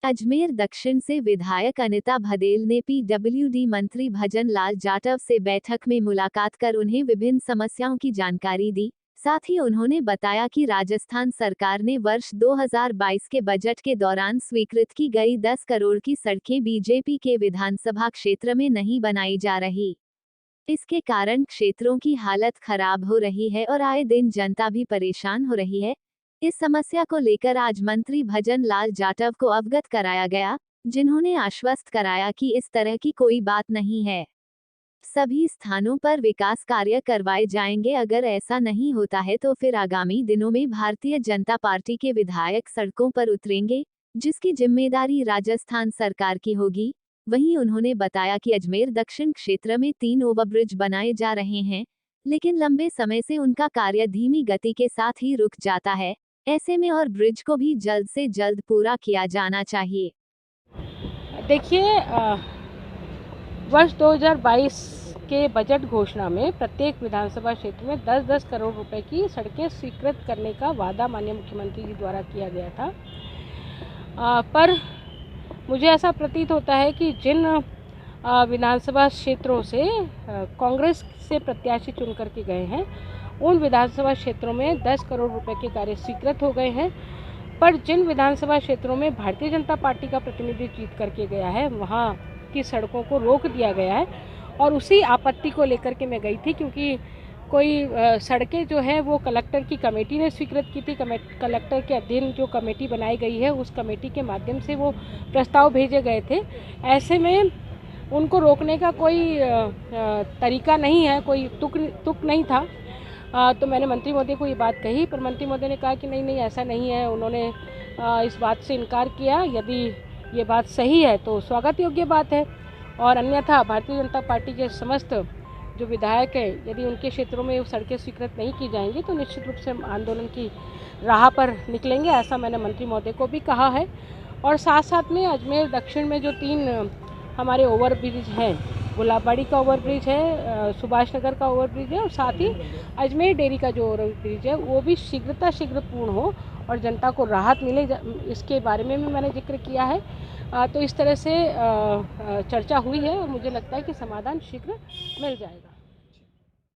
अजमेर दक्षिण से विधायक अनिता भदेल ने पीडब्ल्यूडी मंत्री भजन लाल जाटव से बैठक में मुलाकात कर उन्हें विभिन्न समस्याओं की जानकारी दी। साथ ही उन्होंने बताया कि राजस्थान सरकार ने वर्ष 2022 के बजट के दौरान स्वीकृत की गई 10 करोड़ की सड़कें बीजेपी के विधानसभा क्षेत्र में नहीं बनाई जा रही। इसके कारण क्षेत्रों की हालत खराब हो रही है और आए दिन जनता भी परेशान हो रही है। इस समस्या को लेकर आज मंत्री भजन लाल जाटव को अवगत कराया गया, जिन्होंने आश्वस्त कराया कि इस तरह की कोई बात नहीं है। सभी स्थानों पर विकास कार्य करवाए जाएंगे। अगर ऐसा नहीं होता है तो फिर आगामी दिनों में भारतीय जनता पार्टी के विधायक सड़कों पर उतरेंगे, जिसकी जिम्मेदारी राजस्थान सरकार की होगी। वहीं उन्होंने बताया कि अजमेर दक्षिण क्षेत्र में 3 ओवरब्रिज बनाए जा रहे हैं, लेकिन लंबे समय से उनका कार्य धीमी गति के साथ ही रुक जाता है। ऐसे में और ब्रिज को भी जल्द से जल्द पूरा किया जाना चाहिए। देखिए, वर्ष 2022 के बजट घोषणा में प्रत्येक विधानसभा क्षेत्र में 10-10 करोड़ रुपए की सड़कें स्वीकृत करने का वादा माननीय मुख्यमंत्री जी द्वारा किया गया था। पर मुझे ऐसा प्रतीत होता है कि जिन विधानसभा क्षेत्रों से कांग्रेस से प्रत्याशी चुन करके गए हैं, उन विधानसभा क्षेत्रों में 10 करोड़ रुपए के कार्य स्वीकृत हो गए हैं। पर जिन विधानसभा क्षेत्रों में भारतीय जनता पार्टी का प्रतिनिधि जीत करके गया है, वहाँ की सड़कों को रोक दिया गया है। और उसी आपत्ति को लेकर के मैं गई थी, क्योंकि कोई सड़कें जो है वो कलेक्टर की कमेटी ने स्वीकृत की थी। कलेक्टर के अधीन जो कमेटी बनाई गई है, उस कमेटी के माध्यम से वो प्रस्ताव भेजे गए थे। ऐसे में उनको रोकने का कोई तरीका नहीं है, कोई तुक नहीं था। तो मैंने मंत्री महोदय को ये बात कही, पर मंत्री महोदय ने कहा कि नहीं ऐसा नहीं है। उन्होंने इस बात से इनकार किया। यदि ये बात सही है तो स्वागत योग्य बात है, और अन्यथा भारतीय जनता पार्टी के समस्त जो विधायक हैं, यदि उनके क्षेत्रों में सड़कें स्वीकृत नहीं की जाएंगी तो निश्चित रूप से हम आंदोलन की राह पर निकलेंगे। ऐसा मैंने मंत्री महोदय को भी कहा है। और साथ साथ में अजमेर दक्षिण में जो 3 हमारे ओवरब्रिज हैं, गुलाबबाड़ी का ओवरब्रिज है, सुभाष नगर का ओवरब्रिज है, और साथ ही अजमेर डेयरी का जो ओवरब्रिज है वो भी शीघ्र पूर्ण हो और जनता को राहत मिले, इसके बारे में भी मैंने जिक्र किया है। तो इस तरह से चर्चा हुई है और मुझे लगता है कि समाधान शीघ्र मिल जाएगा।